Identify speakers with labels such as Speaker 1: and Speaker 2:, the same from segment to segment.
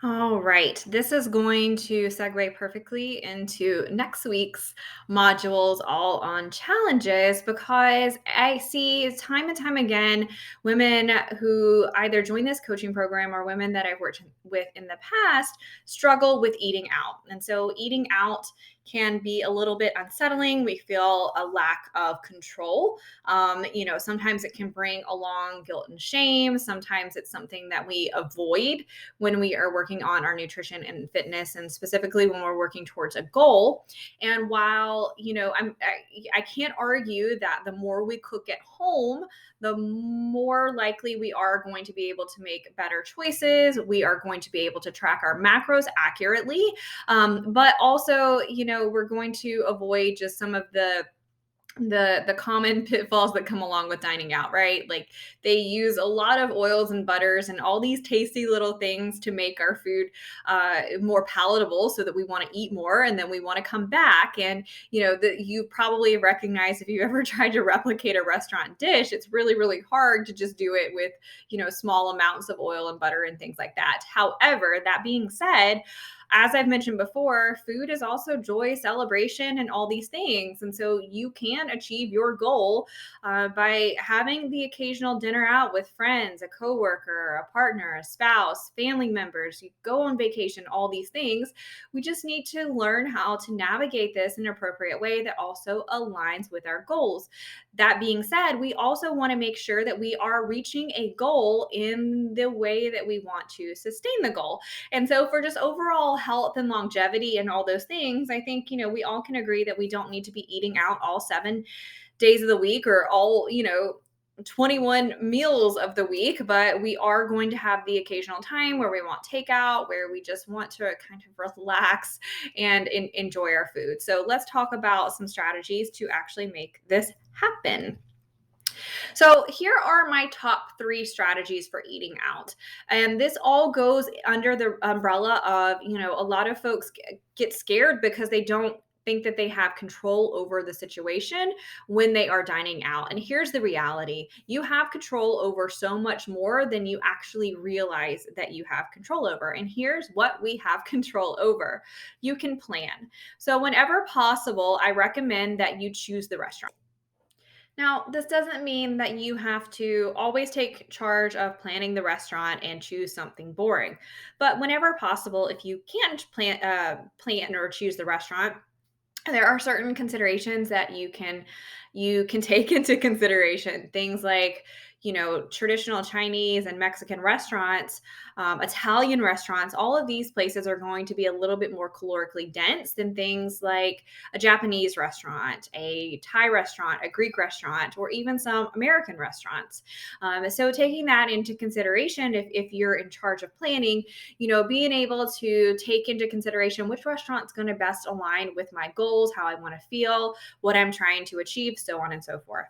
Speaker 1: All right. This is going to segue perfectly into next week's modules, all on challenges, because I see time and time again women who either join this coaching program or women that I've worked with in the past struggle with eating out. And so, eating out can be a little bit unsettling. We feel a lack of control. Sometimes it can bring along guilt and shame. Sometimes it's something that we avoid when we are working on our nutrition and fitness, and specifically when we're working towards a goal. And while I can't argue that the more we cook at home, the more likely we are going to be able to make better choices. We are going to be able to track our macros accurately, but also, we're going to avoid just some of the common pitfalls that come along with dining out, right? Like, they use a lot of oils and butters and all these tasty little things to make our food more palatable, so that we want to eat more and then we want to come back. And you probably recognize, if you ever tried to replicate a restaurant dish, it's really, really hard to just do it with small amounts of oil and butter and things like that. However, that being said, as I've mentioned before, food is also joy, celebration, and all these things. And so you can achieve your goal by having the occasional dinner out with friends, a coworker, a partner, a spouse, family members. You go on vacation, all these things. We just need to learn how to navigate this in an appropriate way that also aligns with our goals. That being said, we also want to make sure that we are reaching a goal in the way that we want to sustain the goal. And so, for just overall health and longevity and all those things, I think, we all can agree that we don't need to be eating out all 7 days of the week, or all, 21 meals of the week, but we are going to have the occasional time where we want takeout, where we just want to kind of relax and enjoy our food. So, let's talk about some strategies to actually make this happen. So, here are my top 3 strategies for eating out. And this all goes under the umbrella of, a lot of folks get scared because they don't think that they have control over the situation when they are dining out. And here's the reality: you have control over so much more than you actually realize that you have control over. And here's what we have control over: you can plan. So, whenever possible, I recommend that you choose the restaurant. Now, this doesn't mean that you have to always take charge of planning the restaurant and choose something boring. But whenever possible, if you can't plan or choose the restaurant, there are certain considerations that you can take into consideration. Things like, traditional Chinese and Mexican restaurants, Italian restaurants. All of these places are going to be a little bit more calorically dense than things like a Japanese restaurant, a Thai restaurant, a Greek restaurant, or even some American restaurants. So, taking that into consideration, if you're in charge of planning, being able to take into consideration which restaurant's going to best align with my goals, how I want to feel, what I'm trying to achieve, so on and so forth.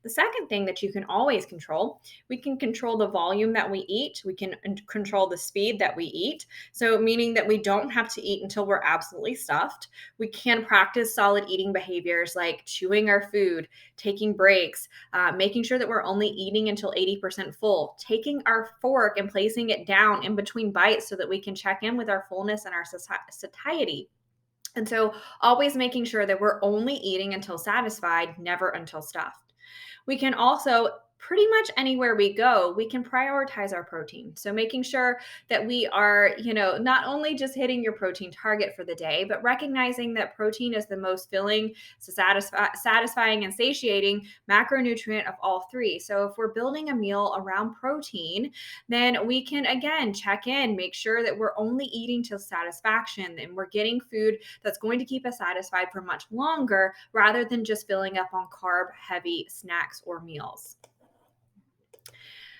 Speaker 1: The second thing that you can always control, we can control the volume that we eat. We can control the speed that we eat. So, meaning that we don't have to eat until we're absolutely stuffed. We can practice solid eating behaviors like chewing our food, taking breaks, making sure that we're only eating until 80% full, taking our fork and placing it down in between bites so that we can check in with our fullness and our satiety. And so, always making sure that we're only eating until satisfied, never until stuffed. We can also, pretty much anywhere we go, we can prioritize our protein. So, making sure that we are, not only just hitting your protein target for the day, but recognizing that protein is the most filling, satisfying, and satiating macronutrient of all three. So, if we're building a meal around protein, then we can again check in, make sure that we're only eating till satisfaction and we're getting food that's going to keep us satisfied for much longer, rather than just filling up on carb heavy snacks or meals.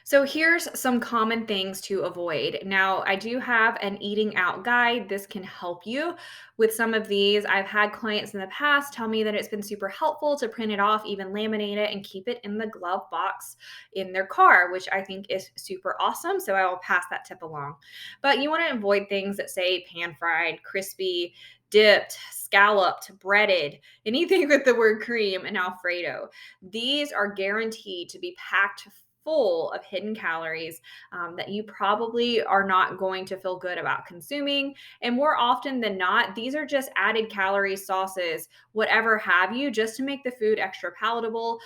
Speaker 1: So here's some common things to avoid. Now, I do have an eating out guide. This can help you with some of these. I've had clients in the past tell me that it's been super helpful to print it off, even laminate it, and keep it in the glove box in their car, which I think is super awesome. So I will pass that tip along. But you want to avoid things that say pan fried, crispy, dipped, scalloped, breaded, anything with the word cream, and Alfredo. These are guaranteed to be packed full of hidden calories that you probably are not going to feel good about consuming. And more often than not, these are just added calories, sauces, whatever have you, just to make the food extra palatable.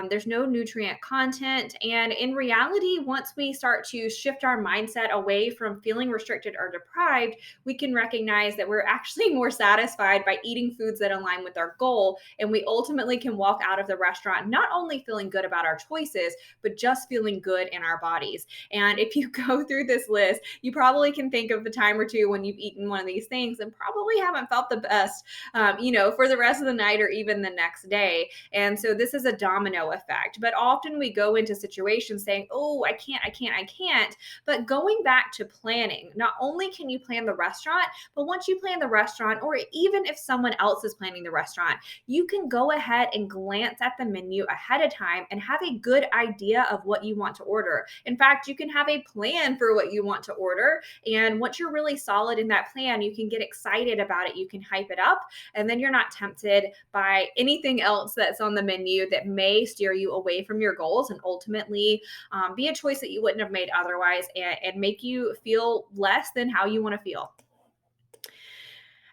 Speaker 1: There's no nutrient content. And in reality, once we start to shift our mindset away from feeling restricted or deprived, we can recognize that we're actually more satisfied by eating foods that align with our goal. And we ultimately can walk out of the restaurant not only feeling good about our choices, but just feeling good in our bodies. And if you go through this list, you probably can think of the time or two when you've eaten one of these things and probably haven't felt the best, for the rest of the night or even the next day. And so this is a domino effect. But often we go into situations saying, oh, I can't. But going back to planning, not only can you plan the restaurant, but once you plan the restaurant, or even if someone else is planning the restaurant, you can go ahead and glance at the menu ahead of time and have a good idea of what you want to order. In fact, you can have a plan for what you want to order. And once you're really solid in that plan, you can get excited about it. You can hype it up, and then you're not tempted by anything else that's on the menu that may steer you away from your goals and ultimately be a choice that you wouldn't have made otherwise, and make you feel less than how you want to feel.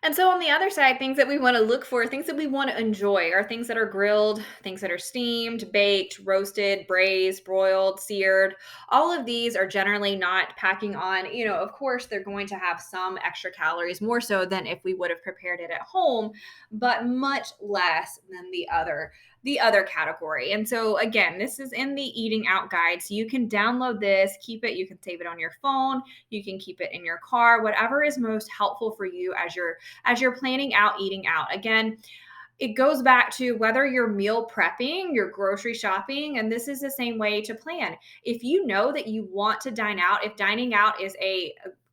Speaker 1: And so on the other side, things that we want to look for, things that we want to enjoy are things that are grilled, things that are steamed, baked, roasted, braised, broiled, seared. All of these are generally not packing on, of course, they're going to have some extra calories, more so than if we would have prepared it at home, but much less than the other category. And so again, this is in the eating out guide. So you can download this, keep it, you can save it on your phone, you can keep it in your car, whatever is most helpful for you as you're planning out eating out. Again, it goes back to whether you're meal prepping, you're grocery shopping, and this is the same way to plan. If you know that you want to dine out, if dining out is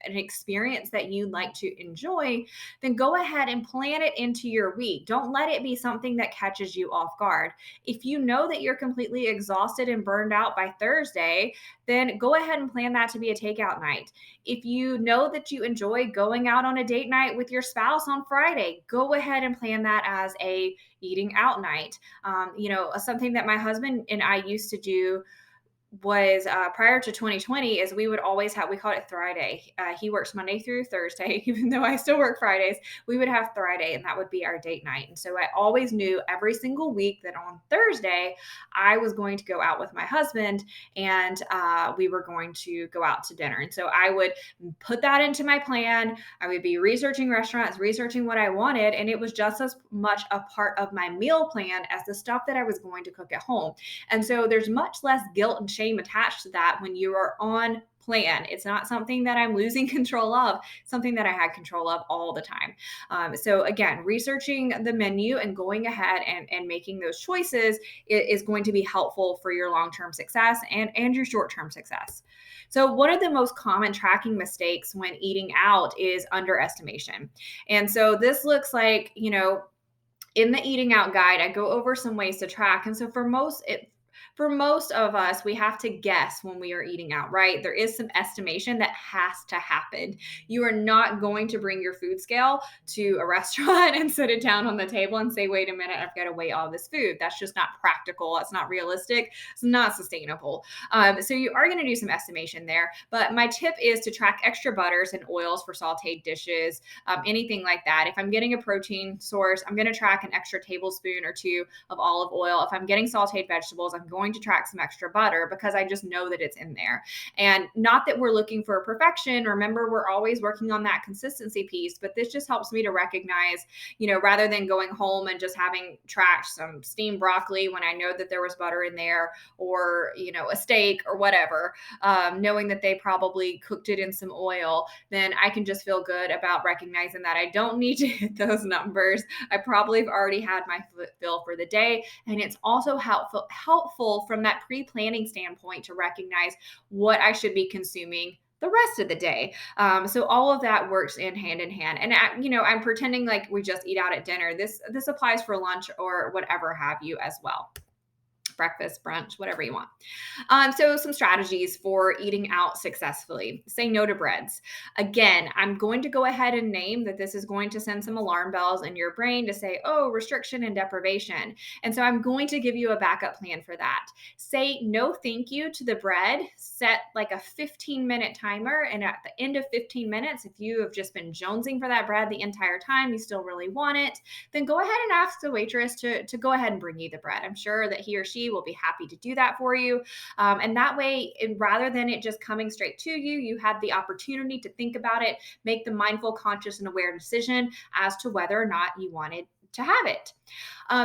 Speaker 1: an experience that you like to enjoy, then go ahead and plan it into your week. Don't let it be something that catches you off guard. If you know that you're completely exhausted and burned out by Thursday, then go ahead and plan that to be a takeout night. If you know that you enjoy going out on a date night with your spouse on Friday, go ahead and plan that as a eating out night. Something that my husband and I used to do was prior to 2020 is we would always have, we called it Friday. He works Monday through Thursday, even though I still work Fridays. We would have Friday, and that would be our date night. And so I always knew every single week that on Thursday I was going to go out with my husband, and we were going to go out to dinner. And so I would put that into my plan. I would be researching restaurants, researching what I wanted, and it was just as much a part of my meal plan as the stuff that I was going to cook at home. And so there's much less guilt and shame attached to that when you are on plan. It's not something that I'm losing control of, something that I had control of all the time. So again, researching the menu and going ahead and making those choices is going to be helpful for your long-term success and your short-term success. So one of the most common tracking mistakes when eating out is underestimation. And so this looks like, in the eating out guide, I go over some ways to track. And so for most of us, we have to guess when we are eating out, right? There is some estimation that has to happen. You are not going to bring your food scale to a restaurant and sit it down on the table and say, wait a minute, I've got to weigh all this food. That's just not practical. That's not realistic. It's not sustainable. So you are going to do some estimation there. But my tip is to track extra butters and oils for sauteed dishes, anything like that. If I'm getting a protein source, I'm going to track an extra tablespoon or two of olive oil. If I'm getting sauteed vegetables, I'm going to track some extra butter because I just know that it's in there. And not that we're looking for perfection. Remember, we're always working on that consistency piece, but this just helps me to recognize, rather than going home and just having tracked some steamed broccoli when I know that there was butter in there, or, a steak or whatever, knowing that they probably cooked it in some oil, then I can just feel good about recognizing that I don't need to hit those numbers. I probably have already had my fill for the day. And it's also helpful from that pre-planning standpoint to recognize what I should be consuming the rest of the day. So all of that works in hand. And I'm pretending like we just eat out at dinner. This applies for lunch or whatever have you as well. breakfast, brunch, whatever you want. So some strategies for eating out successfully. Say no to breads. Again, I'm going to go ahead and name that this is going to send some alarm bells in your brain to say, oh, restriction and deprivation. And so I'm going to give you a backup plan for that. Say no thank you to the bread. Set like a 15-minute timer. And at the end of 15 minutes, if you have just been jonesing for that bread the entire time, you still really want it, then go ahead and ask the waitress to go ahead and bring you the bread. I'm sure that he or she will be happy to do that for you. And that way, rather than it just coming straight to you, you had the opportunity to think about it, make the mindful, conscious, and aware decision as to whether or not you wanted to have it.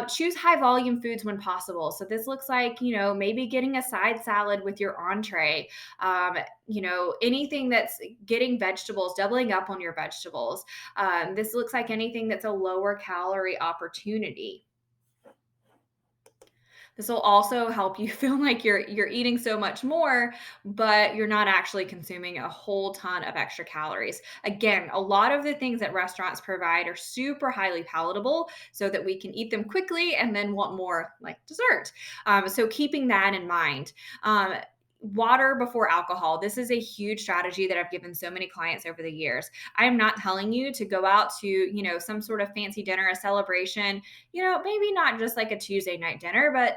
Speaker 1: Choose high volume foods when possible. So this looks like, maybe getting a side salad with your entree, anything that's getting vegetables, doubling up on your vegetables. This looks like anything that's a lower calorie opportunity. This will also help you feel like you're eating so much more, but you're not actually consuming a whole ton of extra calories. Again, a lot of the things that restaurants provide are super highly palatable so that we can eat them quickly and then want more like dessert. So keeping that in mind. Water before alcohol. This is a huge strategy that I've given so many clients over the years. I am not telling you to go out to, some sort of fancy dinner, a celebration, maybe not just like a Tuesday night dinner, but,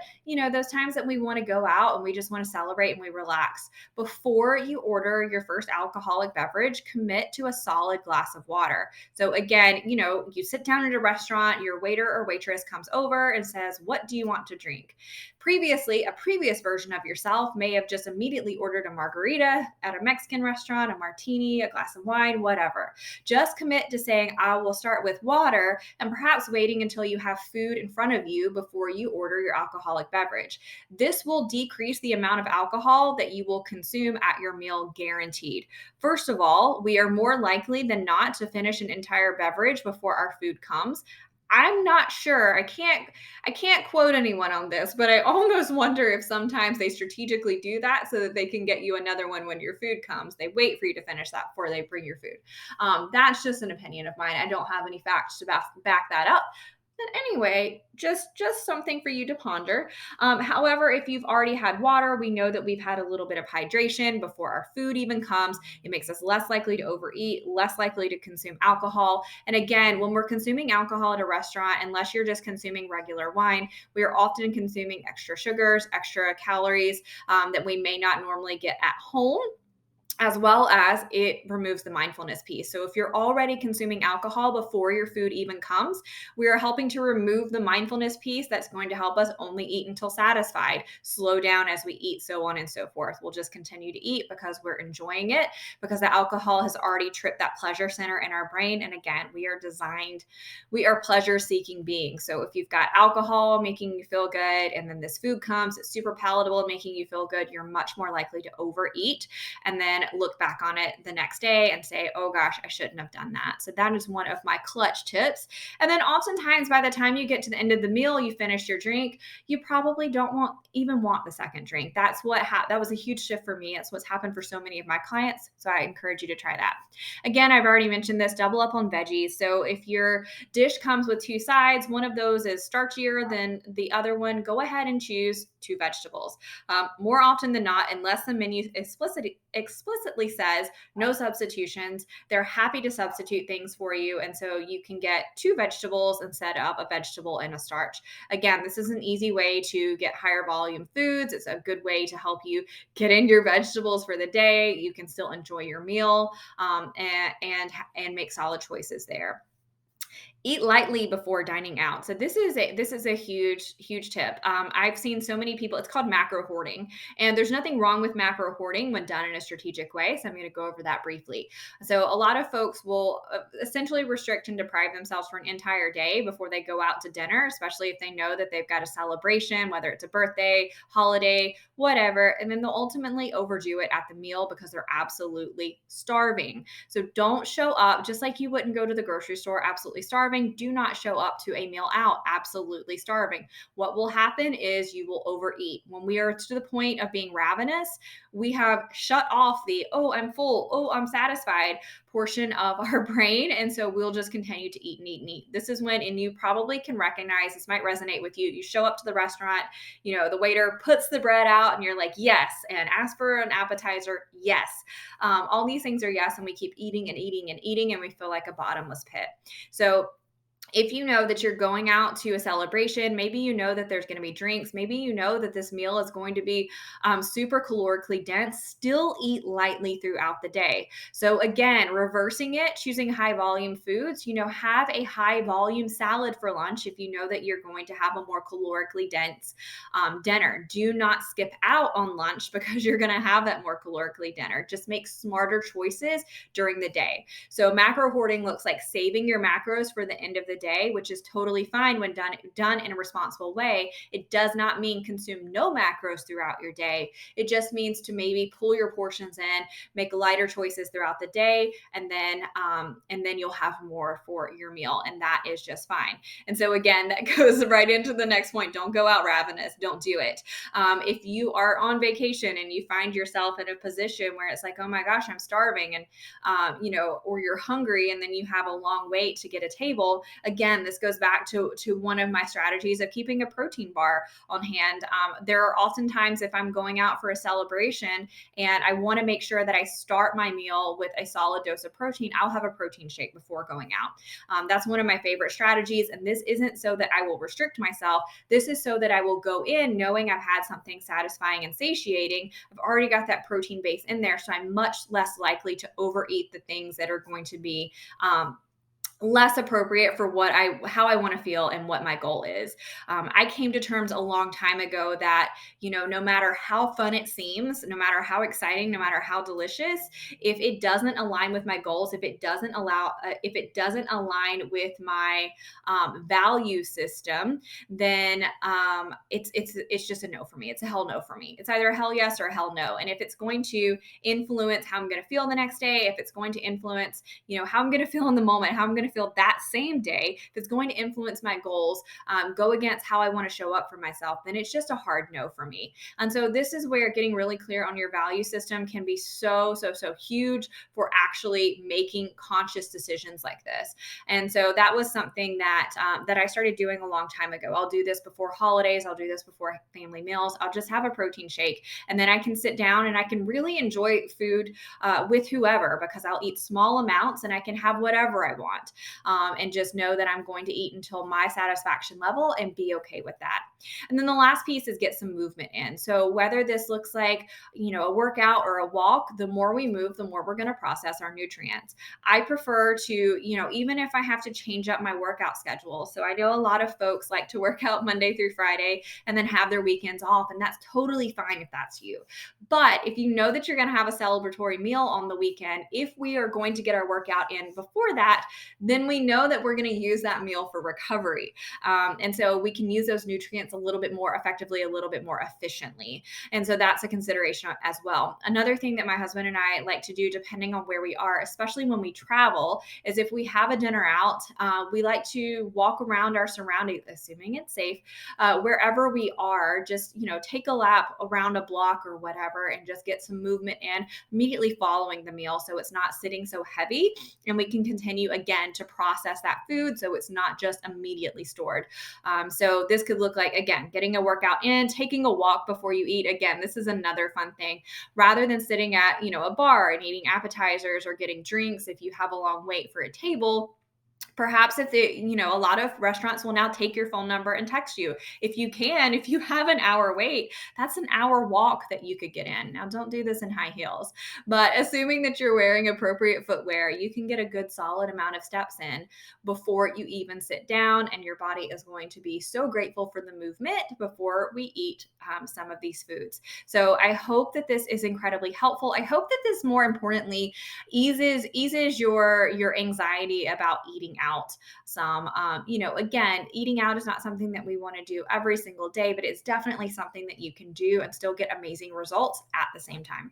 Speaker 1: those times that we want to go out and we just want to celebrate and we relax. Before you order your first alcoholic beverage, commit to a solid glass of water. So again, you sit down at a restaurant, your waiter or waitress comes over and says, what do you want to drink? Previously, a previous version of yourself may have just immediately ordered a margarita at a Mexican restaurant, a martini, a glass of wine, whatever. Just commit to saying, I will start with water, and perhaps waiting until you have food in front of you before you order your alcoholic beverage. This will decrease the amount of alcohol that you will consume at your meal, guaranteed. First of all, we are more likely than not to finish an entire beverage before our food comes. I'm not sure. I can't quote anyone on this, but I almost wonder if sometimes they strategically do that so that they can get you another one when your food comes. They wait for you to finish that before they bring your food. That's just an opinion of mine. I don't have any facts to back that up. But anyway, just something for you to ponder. However, if you've already had water, we know that we've had a little bit of hydration before our food even comes. It makes us less likely to overeat, less likely to consume alcohol. And again, when we're consuming alcohol at a restaurant, unless you're just consuming regular wine, we are often consuming extra sugars, extra calories that we may not normally get at home, as well as it removes the mindfulness piece. So if you're already consuming alcohol before your food even comes, we are helping to remove the mindfulness piece that's going to help us only eat until satisfied, slow down as we eat, so on and so forth. We'll just continue to eat because we're enjoying it, because the alcohol has already tripped that pleasure center in our brain. And again, we are pleasure seeking beings. So if you've got alcohol making you feel good, and then this food comes, it's super palatable, making you feel good, you're much more likely to overeat. And then look back on it the next day and say, oh gosh, I shouldn't have done that. So that is one of my clutch tips. And then oftentimes by the time you get to the end of the meal, you finish your drink, you probably don't even want the second drink. That was a huge shift for me. That's what's happened for so many of my clients. So I encourage you to try that. Again, I've already mentioned this, double up on veggies. So if your dish comes with two sides, one of those is starchier than the other one, go ahead and choose two vegetables. More often than not, unless the menu explicitly says no substitutions, they're happy to substitute things for you. And so you can get two vegetables instead of a vegetable and a starch. Again, this is an easy way to get higher volume foods. It's a good way to help you get in your vegetables for the day. You can still enjoy your meal and make solid choices there. Eat lightly before dining out. So this is a huge tip. I've seen so many people. It's called macro hoarding, and there's nothing wrong with macro hoarding when done in a strategic way. So I'm going to go over that briefly. So a lot of folks will essentially restrict and deprive themselves for an entire day before they go out to dinner, especially if they know that they've got a celebration, whether it's a birthday, holiday, whatever, and then they'll ultimately overdo it at the meal because they're absolutely starving. So don't show up just like you wouldn't go to the grocery store absolutely starving. starving, do not show up to a meal out absolutely starving. What will happen is you will overeat. When we are to the point of being ravenous, we have shut off the, oh, I'm full, oh, I'm satisfied portion of our brain. And so we'll just continue to eat and eat and eat. This is when, and you probably can recognize this might resonate with you. You show up to the restaurant, the waiter puts the bread out and you're like, yes. And ask for an appetizer, yes. All these things are yes. And we keep eating and eating and eating, and we feel like a bottomless pit. So if you know that you're going out to a celebration, maybe you know that there's going to be drinks, maybe you know that this meal is going to be super calorically dense, still eat lightly throughout the day. So again, reversing it, choosing high volume foods, have a high volume salad for lunch if you know that you're going to have a more calorically dense dinner. Do not skip out on lunch because you're going to have that more calorically dinner. Just make smarter choices during the day. So macro hoarding looks like saving your macros for the end of the day, which is totally fine when done in a responsible way. It does not mean consume no macros throughout your day. It just means to maybe pull your portions in, make lighter choices throughout the day, and then you'll have more for your meal, and that is just fine. And so again, that goes right into the next point. Don't go out ravenous. Don't do it. If you are on vacation and you find yourself in a position where it's like, oh my gosh, I'm starving, and or you're hungry, and then you have a long wait to get a table. Again, this goes back to one of my strategies of keeping a protein bar on hand. There are oftentimes, if I'm going out for a celebration and I want to make sure that I start my meal with a solid dose of protein, I'll have a protein shake before going out. That's one of my favorite strategies. And this isn't so that I will restrict myself. This is so that I will go in knowing I've had something satisfying and satiating. I've already got that protein base in there, so I'm much less likely to overeat the things that are going to be less appropriate for how I want to feel and what my goal is. I came to terms a long time ago that, no matter how fun it seems, no matter how exciting, no matter how delicious, if it doesn't align with my goals, if it doesn't align with my value system, then it's just a no for me. It's a hell no for me. It's either a hell yes or a hell no. And if it's going to influence how I'm going to feel the next day, if it's going to influence, how I'm going to feel in the moment, how I'm going to feel that same day, if it's going to influence my goals, go against how I want to show up for myself, then it's just a hard no for me. And so this is where getting really clear on your value system can be so huge for actually making conscious decisions like this. And so that was something that I started doing a long time ago. I'll do this before holidays. I'll do this before family meals. I'll just have a protein shake, and then I can sit down and I can really enjoy food with whoever, because I'll eat small amounts and I can have whatever I want. And just know that I'm going to eat until my satisfaction level and be okay with that. And then the last piece is get some movement in. So whether this looks like, a workout or a walk, the more we move, the more we're going to process our nutrients. I prefer to, even if I have to change up my workout schedule. So I know a lot of folks like to work out Monday through Friday and then have their weekends off, and that's totally fine if that's you. But if you know that you're going to have a celebratory meal on the weekend, if we are going to get our workout in before that, then we know that we're going to use that meal for recovery. And so we can use those nutrients a little bit more effectively, a little bit more efficiently. And so that's a consideration as well. Another thing that my husband and I like to do, depending on where we are, especially when we travel, is if we have a dinner out, we like to walk around our surroundings, assuming it's safe, wherever we are, just, take a lap around a block or whatever, and just get some movement in immediately following the meal, so it's not sitting so heavy, and we can continue again to process that food so it's not just immediately stored. So this could look like, again, getting a workout in, taking a walk before you eat. Again, this is another fun thing. Rather than sitting at, a bar and eating appetizers or getting drinks, if you have a long wait for a table, perhaps if a lot of restaurants will now take your phone number and text you. If you have an hour wait, that's an hour walk that you could get in. Now, don't do this in high heels, but assuming that you're wearing appropriate footwear, you can get a good solid amount of steps in before you even sit down, and your body is going to be so grateful for the movement before we eat some of these foods. So I hope that this is incredibly helpful. I hope that this, more importantly, eases your anxiety about eating out some. Again, eating out is not something that we want to do every single day, but it's definitely something that you can do and still get amazing results at the same time.